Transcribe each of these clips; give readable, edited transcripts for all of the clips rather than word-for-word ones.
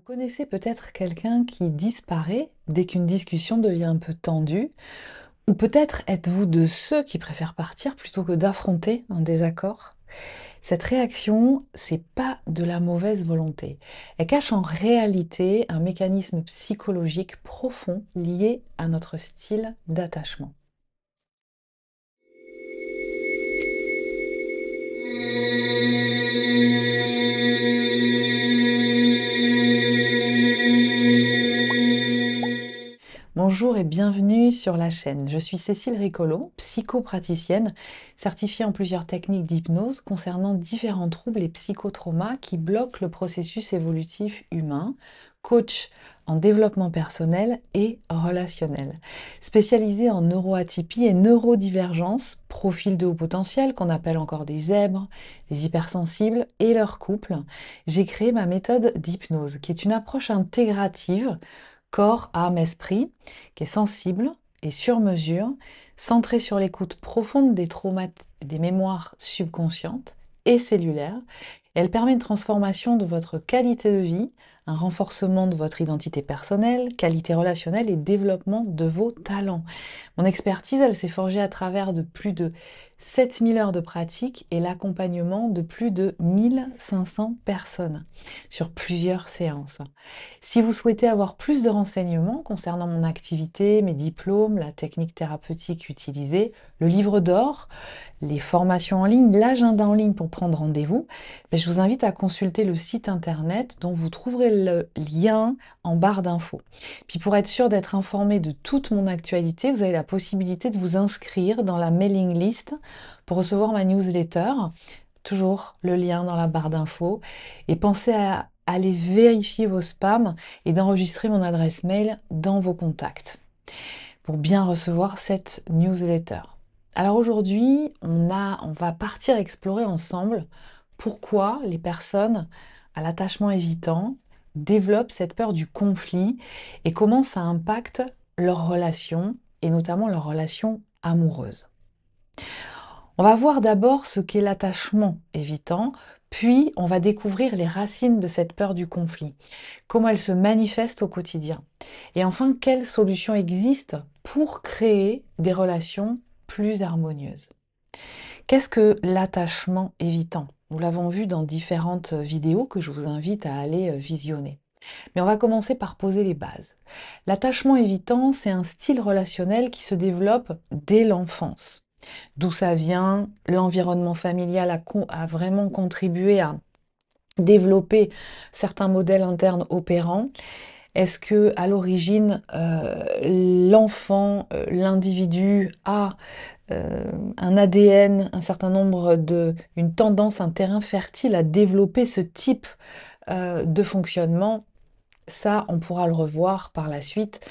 Connaissez peut-être quelqu'un qui disparaît dès qu'une discussion devient un peu tendue, ou peut-être êtes-vous de ceux qui préfèrent partir plutôt que d'affronter un désaccord. Cette réaction, c'est pas de la mauvaise volonté. Elle cache en réalité un mécanisme psychologique profond lié à notre style d'attachement. Bonjour et bienvenue sur la chaîne. Je suis Cécile Ricolo, psychopraticienne, certifiée en plusieurs techniques d'hypnose concernant différents troubles et psychotraumas qui bloquent le processus évolutif humain, coach en développement personnel et relationnel. Spécialisée en neuroatypie et neurodivergence, profil de haut potentiel qu'on appelle encore des zèbres, des hypersensibles et leurs couples, j'ai créé ma méthode d'hypnose qui est une approche intégrative corps, âme, esprit, qui est sensible et sur mesure, centrée sur l'écoute profonde des traumas, des mémoires subconscientes et cellulaires. Elle permet une transformation de votre qualité de vie, un renforcement de votre identité personnelle, qualité relationnelle et développement de vos talents. Mon expertise, elle s'est forgée à travers de plus de 7000 heures de pratique et l'accompagnement de plus de 1500 personnes sur plusieurs séances. Si vous souhaitez avoir plus de renseignements concernant mon activité, mes diplômes, la technique thérapeutique utilisée, le livre d'or, les formations en ligne, l'agenda en ligne pour prendre rendez-vous, je vous invite à consulter le site internet dont vous trouverez le lien en barre d'infos. Puis pour être sûr d'être informé de toute mon actualité, vous avez la possibilité de vous inscrire dans la mailing list pour recevoir ma newsletter. Toujours le lien dans la barre d'infos. Et pensez à aller vérifier vos spams et d'enregistrer mon adresse mail dans vos contacts pour bien recevoir cette newsletter. Alors aujourd'hui, on va partir explorer ensemble pourquoi les personnes à l'attachement évitant développent cette peur du conflit et comment ça impacte leurs relations et notamment leurs relations amoureuses. On va voir d'abord ce qu'est l'attachement évitant, puis on va découvrir les racines de cette peur du conflit, comment elle se manifeste au quotidien, et enfin quelles solutions existent pour créer des relations plus harmonieuses. Qu'est-ce que l'attachement évitant? Nous l'avons vu dans différentes vidéos que je vous invite à aller visionner. Mais on va commencer par poser les bases. L'attachement évitant, c'est un style relationnel qui se développe dès l'enfance. D'où ça vient, l'environnement familial a vraiment contribué à développer certains modèles internes opérants. Est-ce que à l'origine, l'enfant, l'individu a un ADN, un certain nombre une tendance, un terrain fertile à développer ce type de fonctionnement? Ça, on pourra le revoir par la suite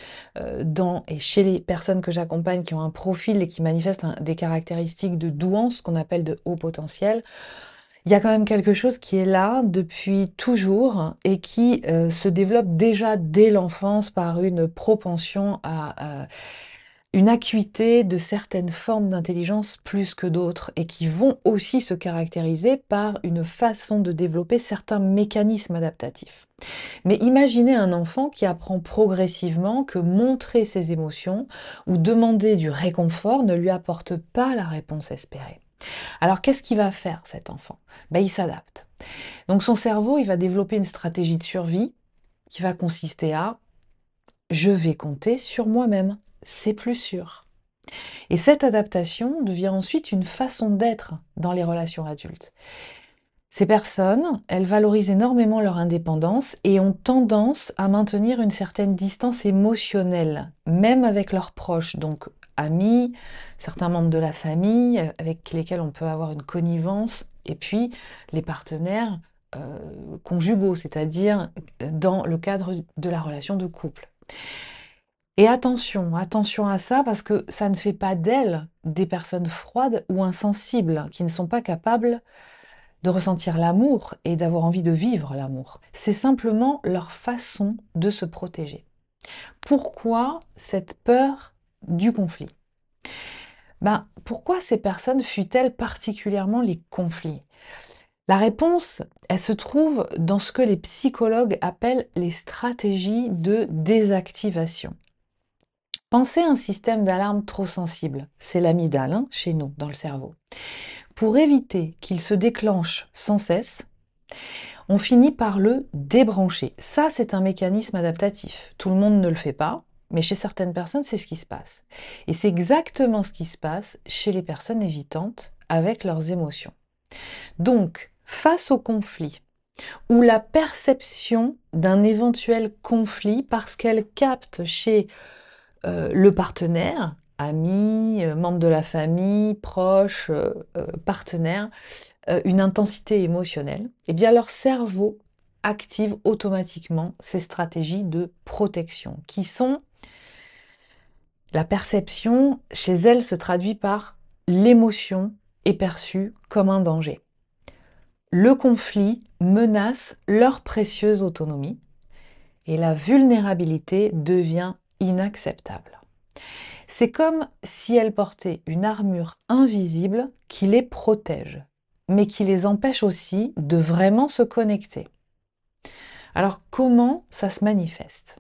dans et chez les personnes que j'accompagne qui ont un profil et qui manifestent des caractéristiques de douance, qu'on appelle de haut potentiel. Il y a quand même quelque chose qui est là depuis toujours et qui se développe déjà dès l'enfance par une propension à une acuité de certaines formes d'intelligence plus que d'autres et qui vont aussi se caractériser par une façon de développer certains mécanismes adaptatifs. Mais imaginez un enfant qui apprend progressivement que montrer ses émotions ou demander du réconfort ne lui apporte pas la réponse espérée. Alors qu'est-ce qu'il va faire cet enfant? Il s'adapte. Donc son cerveau, il va développer une stratégie de survie qui va consister à je vais compter sur moi-même, c'est plus sûr. Et cette adaptation devient ensuite une façon d'être dans les relations adultes. Ces personnes, elles valorisent énormément leur indépendance et ont tendance à maintenir une certaine distance émotionnelle, même avec leurs proches, donc amis, certains membres de la famille avec lesquels on peut avoir une connivence, et puis les partenaires conjugaux, c'est-à-dire dans le cadre de la relation de couple. Et attention à ça parce que ça ne fait pas d'elles des personnes froides ou insensibles qui ne sont pas capables de ressentir l'amour et d'avoir envie de vivre l'amour. C'est simplement leur façon de se protéger. Pourquoi cette peur du conflit? Pourquoi ces personnes fuient-elles particulièrement les conflits? La réponse, elle se trouve dans ce que les psychologues appellent les stratégies de désactivation. Pensez à un système d'alarme trop sensible, c'est l'amygdale, hein, chez nous, dans le cerveau. Pour éviter qu'il se déclenche sans cesse, on finit par le débrancher. Ça, c'est un mécanisme adaptatif. Tout le monde ne le fait pas, mais chez certaines personnes, c'est ce qui se passe. Et c'est exactement ce qui se passe chez les personnes évitantes avec leurs émotions. Donc, face au conflit, ou la perception d'un éventuel conflit parce qu'elle capte chez le partenaire, ami, membre de la famille, proche, partenaire, une intensité émotionnelle, eh bien leur cerveau active automatiquement ces stratégies de protection qui sont la perception chez elle se traduit par l'émotion est perçue comme un danger. Le conflit menace leur précieuse autonomie et la vulnérabilité devient inacceptable. C'est comme si elles portaient une armure invisible qui les protège, mais qui les empêche aussi de vraiment se connecter. Alors comment ça se manifeste?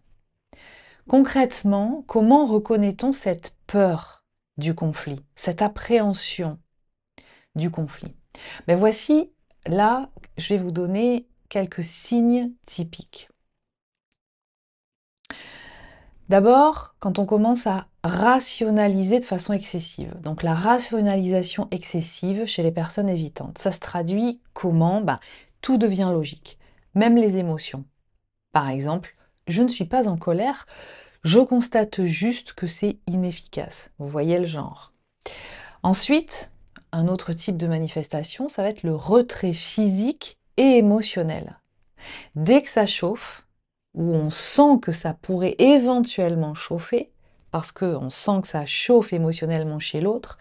Concrètement, comment reconnaît-on cette peur du conflit, cette appréhension du conflit? Ben voici, là, je vais vous donner quelques signes typiques. D'abord, quand on commence à rationaliser de façon excessive. Donc la rationalisation excessive chez les personnes évitantes, ça se traduit comment? Tout devient logique, même les émotions. Par exemple, je ne suis pas en colère, je constate juste que c'est inefficace. Vous voyez le genre. Ensuite, un autre type de manifestation, ça va être le retrait physique et émotionnel. Dès que ça chauffe, ou on sent que ça pourrait éventuellement chauffer, parce qu'on sent que ça chauffe émotionnellement chez l'autre,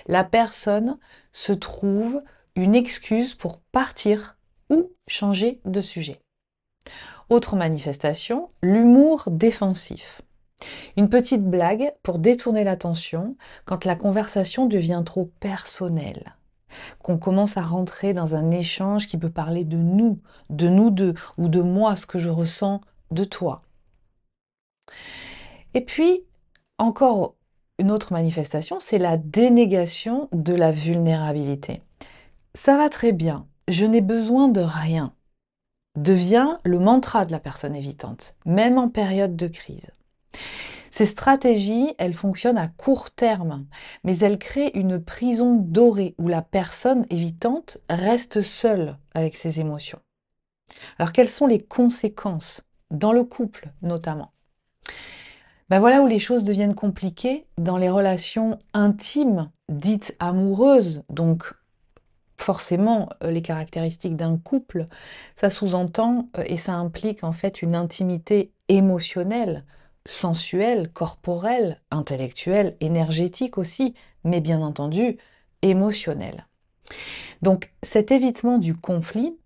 la personne se trouve une excuse pour partir ou changer de sujet. Autre manifestation, l'humour défensif. Une petite blague pour détourner l'attention quand la conversation devient trop personnelle, qu'on commence à rentrer dans un échange qui peut parler de nous deux, ou de moi, ce que je ressens de toi. Et puis, encore une autre manifestation, c'est la dénégation de la vulnérabilité. Ça va très bien, je n'ai besoin de rien, devient le mantra de la personne évitante, même en période de crise. Ces stratégies, elles fonctionnent à court terme, mais elles créent une prison dorée où la personne évitante reste seule avec ses émotions. Alors quelles sont les conséquences dans le couple notamment? Voilà où les choses deviennent compliquées dans les relations intimes, dites amoureuses, donc forcément les caractéristiques d'un couple, ça sous-entend et ça implique en fait une intimité émotionnelle, sensuelle, corporelle, intellectuelle, énergétique aussi, mais bien entendu émotionnelle. Donc cet évitement du conflit,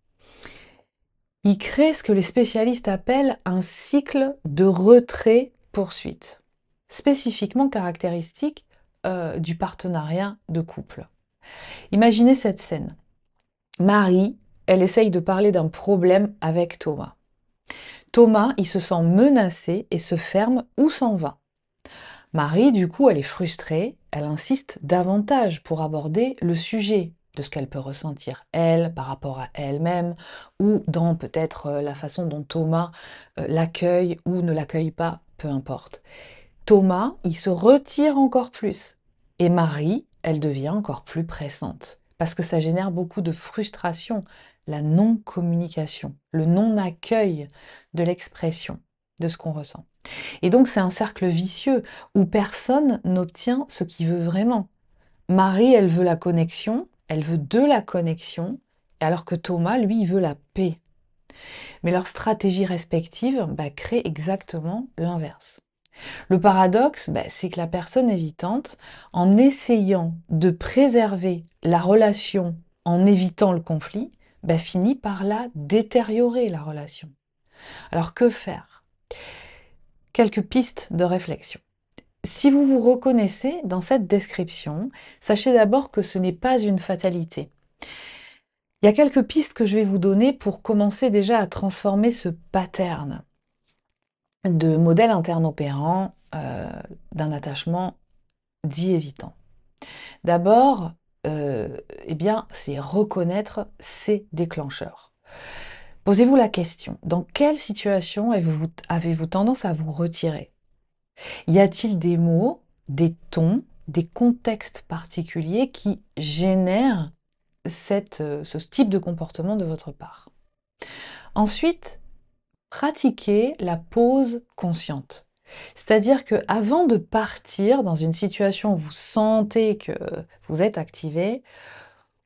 il crée ce que les spécialistes appellent un cycle de retrait-poursuite, spécifiquement caractéristique du partenariat de couple. Imaginez cette scène. Marie, elle essaye de parler d'un problème avec Thomas. Thomas, il se sent menacé et se ferme ou s'en va. Marie, du coup, elle est frustrée, elle insiste davantage pour aborder le sujet de ce qu'elle peut ressentir, elle, par rapport à elle-même, ou dans peut-être la façon dont Thomas l'accueille ou ne l'accueille pas, peu importe. Thomas, il se retire encore plus. Et Marie, elle devient encore plus pressante. Parce que ça génère beaucoup de frustration, la non-communication, le non-accueil de l'expression de ce qu'on ressent. Et donc c'est un cercle vicieux où personne n'obtient ce qu'il veut vraiment. Marie, elle veut la connexion, elle veut de la connexion, alors que Thomas, lui, il veut la paix. Mais leurs stratégies respectives créent exactement l'inverse. Le paradoxe, c'est que la personne évitante, en essayant de préserver la relation en évitant le conflit, finit par la détériorer, la relation. Alors que faire? Quelques pistes de réflexion. Si vous vous reconnaissez dans cette description, sachez d'abord que ce n'est pas une fatalité. Il y a quelques pistes que je vais vous donner pour commencer déjà à transformer ce pattern de modèle interne opérant d'un attachement dit évitant. D'abord, eh bien, c'est reconnaître ces déclencheurs. Posez-vous la question, dans quelle situation avez-vous tendance à vous retirer? Y a-t-il des mots, des tons, des contextes particuliers qui génèrent ce type de comportement de votre part? Ensuite, pratiquez la pause consciente. C'est-à-dire que avant de partir dans une situation où vous sentez que vous êtes activé,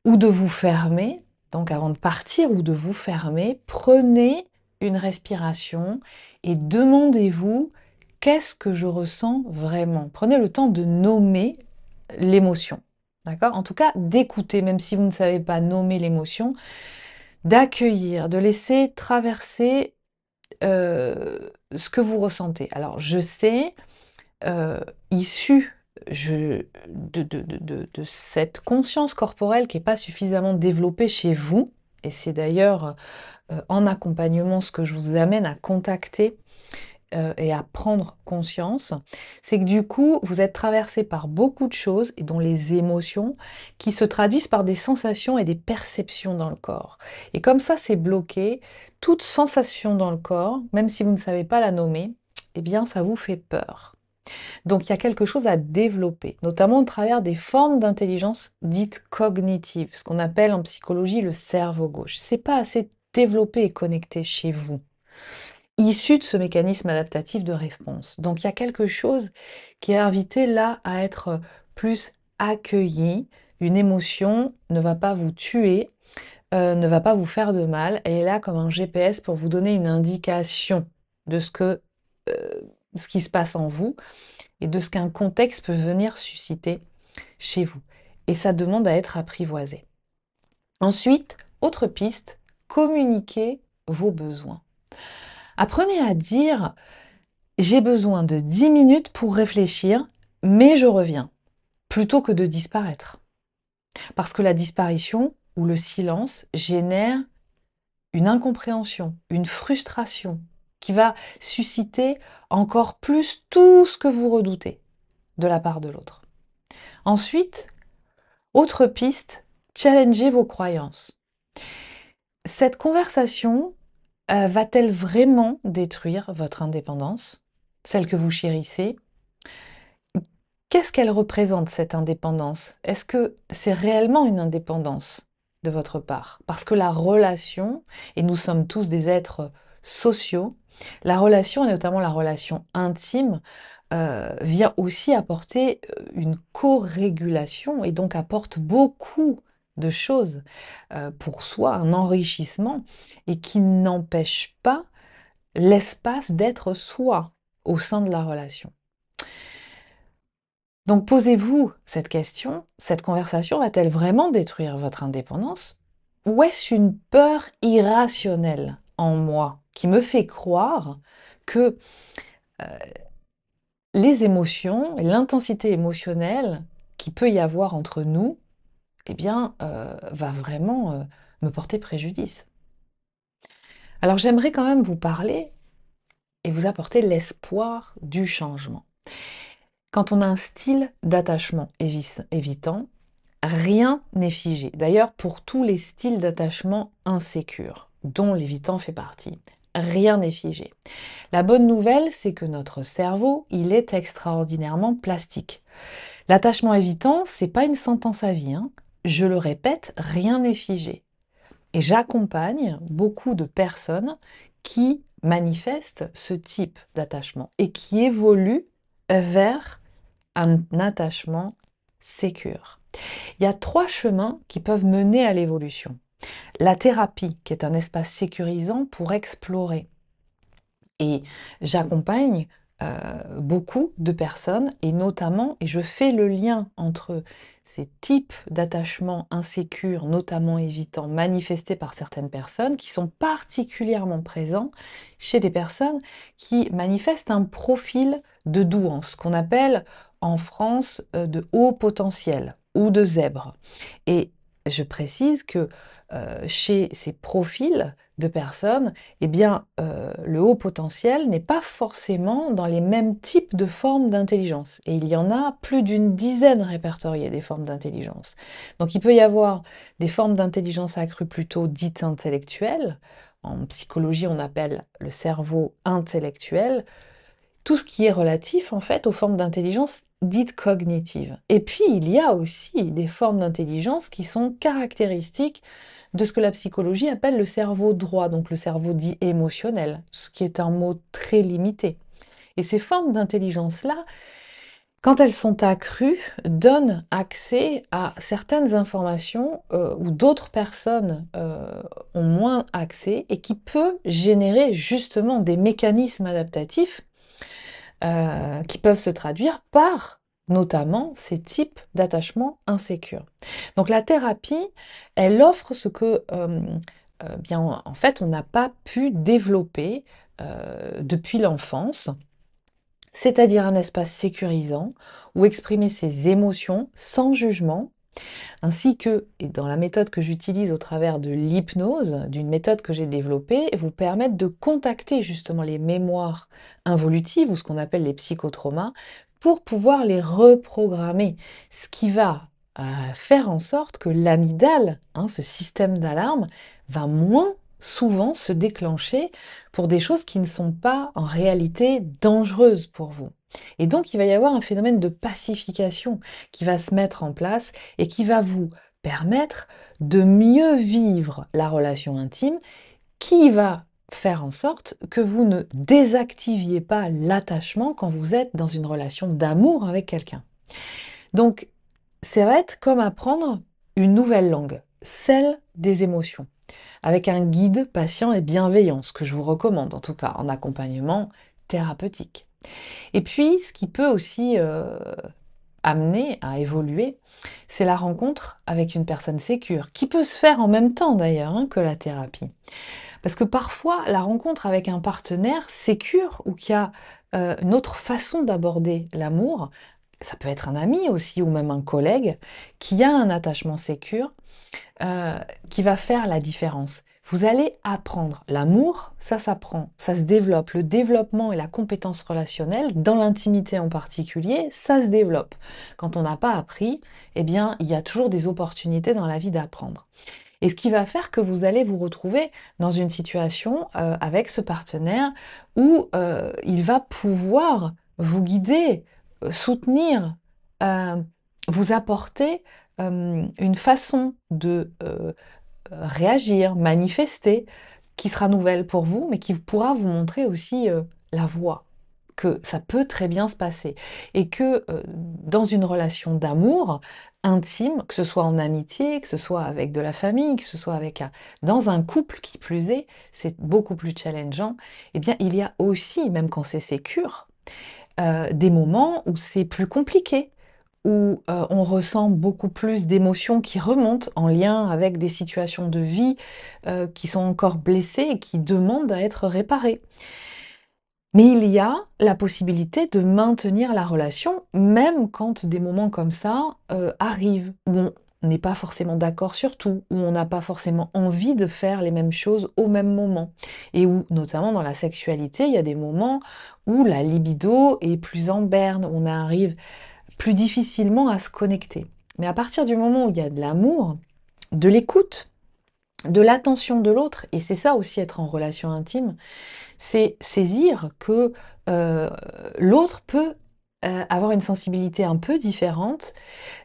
ou de vous fermer, donc avant de partir ou de vous fermer, prenez une respiration et demandez-vous qu'est-ce que je ressens vraiment. Prenez le temps de nommer l'émotion. D'accord? En tout cas, d'écouter, même si vous ne savez pas nommer l'émotion, d'accueillir, de laisser traverser ce que vous ressentez. Alors, je sais, issu de cette conscience corporelle qui n'est pas suffisamment développée chez vous, et c'est d'ailleurs en accompagnement ce que je vous amène à contacter et à prendre conscience, c'est que du coup, vous êtes traversé par beaucoup de choses, et dont les émotions, qui se traduisent par des sensations et des perceptions dans le corps. Et comme ça, c'est bloqué, toute sensation dans le corps, même si vous ne savez pas la nommer, eh bien, ça vous fait peur. Donc il y a quelque chose à développer, notamment au travers des formes d'intelligence dites cognitives, ce qu'on appelle en psychologie le cerveau gauche. C'est pas assez développé et connecté chez vous, issu de ce mécanisme adaptatif de réponse. Donc il y a quelque chose qui est invité là à être plus accueilli. Une émotion ne va pas vous tuer, ne va pas vous faire de mal. Elle est là comme un GPS pour vous donner une indication de ce qui se passe en vous et de ce qu'un contexte peut venir susciter chez vous. Et ça demande à être apprivoisé. Ensuite, autre piste, communiquez vos besoins. Apprenez à dire « j'ai besoin de 10 minutes pour réfléchir, mais je reviens », plutôt que de disparaître. Parce que la disparition ou le silence génère une incompréhension, une frustration, qui va susciter encore plus tout ce que vous redoutez de la part de l'autre. Ensuite, autre piste, challengez vos croyances. Cette conversation va-t-elle vraiment détruire votre indépendance, celle que vous chérissez? Qu'est-ce qu'elle représente, cette indépendance? Est-ce que c'est réellement une indépendance de votre part? Parce que la relation, et nous sommes tous des êtres sociaux, la relation, et notamment la relation intime, vient aussi apporter une co-régulation et donc apporte beaucoup de choses pour soi, un enrichissement, et qui n'empêche pas l'espace d'être soi au sein de la relation. Donc posez-vous cette question, cette conversation va-t-elle vraiment détruire votre indépendance? Ou est-ce une peur irrationnelle en moi qui me fait croire que les émotions, l'intensité émotionnelle qu'il peut y avoir entre nous, eh bien, va vraiment me porter préjudice. Alors j'aimerais quand même vous parler et vous apporter l'espoir du changement. Quand on a un style d'attachement évitant, rien n'est figé. D'ailleurs, pour tous les styles d'attachement insécures, dont l'évitant fait partie, rien n'est figé. La bonne nouvelle, c'est que notre cerveau, il est extraordinairement plastique. L'attachement évitant, c'est pas une sentence à vie, hein. Je le répète, rien n'est figé. Et j'accompagne beaucoup de personnes qui manifestent ce type d'attachement et qui évoluent vers un attachement sécure. Il y a 3 chemins qui peuvent mener à l'évolution. La thérapie, qui est un espace sécurisant pour explorer. Et j'accompagne beaucoup de personnes, et notamment, et je fais le lien entre ces types d'attachements insécures, notamment évitants, manifestés par certaines personnes, qui sont particulièrement présents chez des personnes qui manifestent un profil de douance, qu'on appelle en France de haut potentiel ou de zèbre. Et je précise que chez ces profils de personnes, eh bien, le haut potentiel n'est pas forcément dans les mêmes types de formes d'intelligence. Et il y en a plus d'une dizaine répertoriées des formes d'intelligence. Donc il peut y avoir des formes d'intelligence accrue plutôt dites intellectuelles. En psychologie, on appelle le cerveau intellectuel. Tout ce qui est relatif, en fait, aux formes d'intelligence dites cognitives. Et puis, il y a aussi des formes d'intelligence qui sont caractéristiques de ce que la psychologie appelle le cerveau droit, donc le cerveau dit émotionnel, ce qui est un mot très limité. Et ces formes d'intelligence-là, quand elles sont accrues, donnent accès à certaines informations où d'autres personnes ont moins accès et qui peut générer justement des mécanismes adaptatifs qui peuvent se traduire par notamment ces types d'attachements insécures. Donc la thérapie, elle offre ce que, bien, en fait, on n'a pas pu développer depuis l'enfance, c'est-à-dire un espace sécurisant où exprimer ses émotions sans jugement, ainsi que, et dans la méthode que j'utilise au travers de l'hypnose, d'une méthode que j'ai développée, vous permettre de contacter justement les mémoires involutives ou ce qu'on appelle les psychotraumas pour pouvoir les reprogrammer. Ce qui va faire en sorte que l'amygdale, hein, ce système d'alarme, va moins souvent se déclencher pour des choses qui ne sont pas en réalité dangereuses pour vous. Et donc, il va y avoir un phénomène de pacification qui va se mettre en place et qui va vous permettre de mieux vivre la relation intime, qui va faire en sorte que vous ne désactiviez pas l'attachement quand vous êtes dans une relation d'amour avec quelqu'un. Donc, ça va être comme apprendre une nouvelle langue, celle des émotions, avec un guide patient et bienveillant, ce que je vous recommande en tout cas en accompagnement thérapeutique. Et puis, ce qui peut aussi amener à évoluer, c'est la rencontre avec une personne sécure, qui peut se faire en même temps d'ailleurs hein, que la thérapie. Parce que parfois, la rencontre avec un partenaire sécure ou qui a une autre façon d'aborder l'amour, ça peut être un ami aussi ou même un collègue, qui a un attachement sécure, qui va faire la différence. Vous allez apprendre. L'amour, ça s'apprend, ça se développe. Le développement et la compétence relationnelle, dans l'intimité en particulier, ça se développe. Quand on n'a pas appris, eh bien, il y a toujours des opportunités dans la vie d'apprendre. Et ce qui va faire que vous allez vous retrouver dans une situation avec ce partenaire où il va pouvoir vous guider, soutenir, euh, vous apporter une façon de réagir, manifester, qui sera nouvelle pour vous, mais qui pourra vous montrer aussi la voie, que ça peut très bien se passer. Et que dans une relation d'amour intime, que ce soit en amitié, que ce soit avec de la famille, que ce soit avec dans un couple qui plus est, c'est beaucoup plus challengeant, eh bien il y a aussi, même quand c'est sécure, des moments où c'est plus compliqué, où on ressent beaucoup plus d'émotions qui remontent en lien avec des situations de vie qui sont encore blessées et qui demandent à être réparées. Mais il y a la possibilité de maintenir la relation, même quand des moments comme ça arrivent, où on n'est pas forcément d'accord sur tout, où on n'a pas forcément envie de faire les mêmes choses au même moment. Et où, notamment dans la sexualité, il y a des moments où la libido est plus en berne, on arrive plus difficilement à se connecter. Mais à partir du moment où il y a de l'amour, de l'écoute, de l'attention de l'autre, et c'est ça aussi être en relation intime, c'est saisir que l'autre peut avoir une sensibilité un peu différente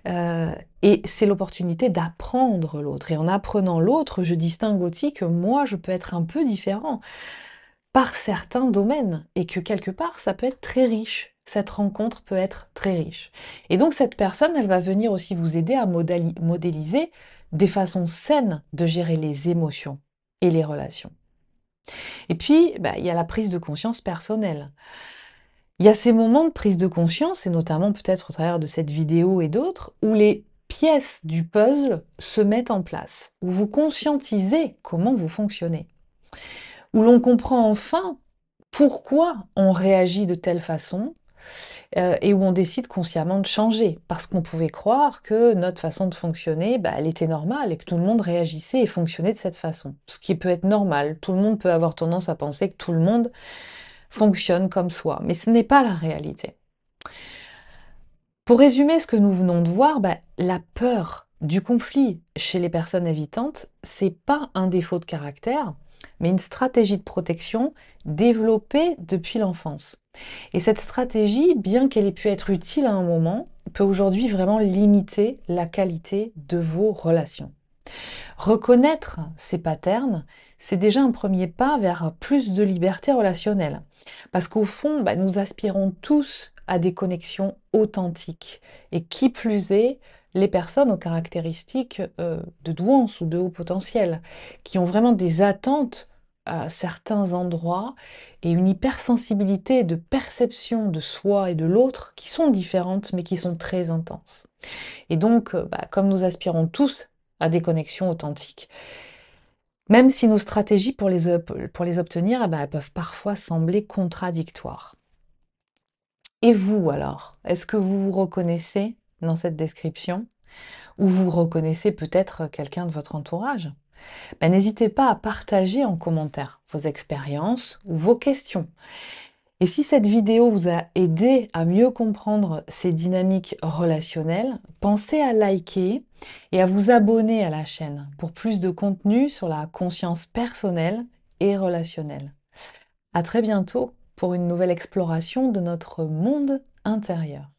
et c'est l'opportunité d'apprendre l'autre. Et en apprenant l'autre, je distingue aussi que moi, je peux être un peu différent par certains domaines et que quelque part, ça peut être très riche. Cette rencontre peut être très riche. Et donc cette personne, elle va venir aussi vous aider à modéliser des façons saines de gérer les émotions et les relations. Et puis, bah, il y a la prise de conscience personnelle. Il y a ces moments de prise de conscience, et notamment peut-être au travers de cette vidéo et d'autres, où les pièces du puzzle se mettent en place, où vous conscientisez comment vous fonctionnez, où l'on comprend enfin pourquoi on réagit de telle façon, et où on décide consciemment de changer. Parce qu'on pouvait croire que notre façon de fonctionner, bah, elle était normale et que tout le monde réagissait et fonctionnait de cette façon. Ce qui peut être normal. Tout le monde peut avoir tendance à penser que tout le monde fonctionne comme soi. Mais ce n'est pas la réalité. Pour résumer ce que nous venons de voir, bah, la peur du conflit chez les personnes évitantes, c'est pas un défaut de caractère, mais une stratégie de protection développée depuis l'enfance. Et cette stratégie, bien qu'elle ait pu être utile à un moment, peut aujourd'hui vraiment limiter la qualité de vos relations. Reconnaître ces patterns, c'est déjà un premier pas vers plus de liberté relationnelle. Parce qu'au fond, bah, nous aspirons tous à des connexions authentiques. Et qui plus est, les personnes aux caractéristiques de douance ou de haut potentiel, qui ont vraiment des attentes à certains endroits et une hypersensibilité de perception de soi et de l'autre qui sont différentes mais qui sont très intenses. Et donc, bah, comme nous aspirons tous à des connexions authentiques, même si nos stratégies pour les obtenir, eh ben, elles peuvent parfois sembler contradictoires. Et vous alors? Est-ce que vous vous reconnaissez dans cette description? Ou vous reconnaissez peut-être quelqu'un de votre entourage? Ben, n'hésitez pas à partager en commentaire vos expériences ou vos questions. Et si cette vidéo vous a aidé à mieux comprendre ces dynamiques relationnelles, pensez à liker et à vous abonner à la chaîne pour plus de contenu sur la conscience personnelle et relationnelle. À très bientôt pour une nouvelle exploration de notre monde intérieur.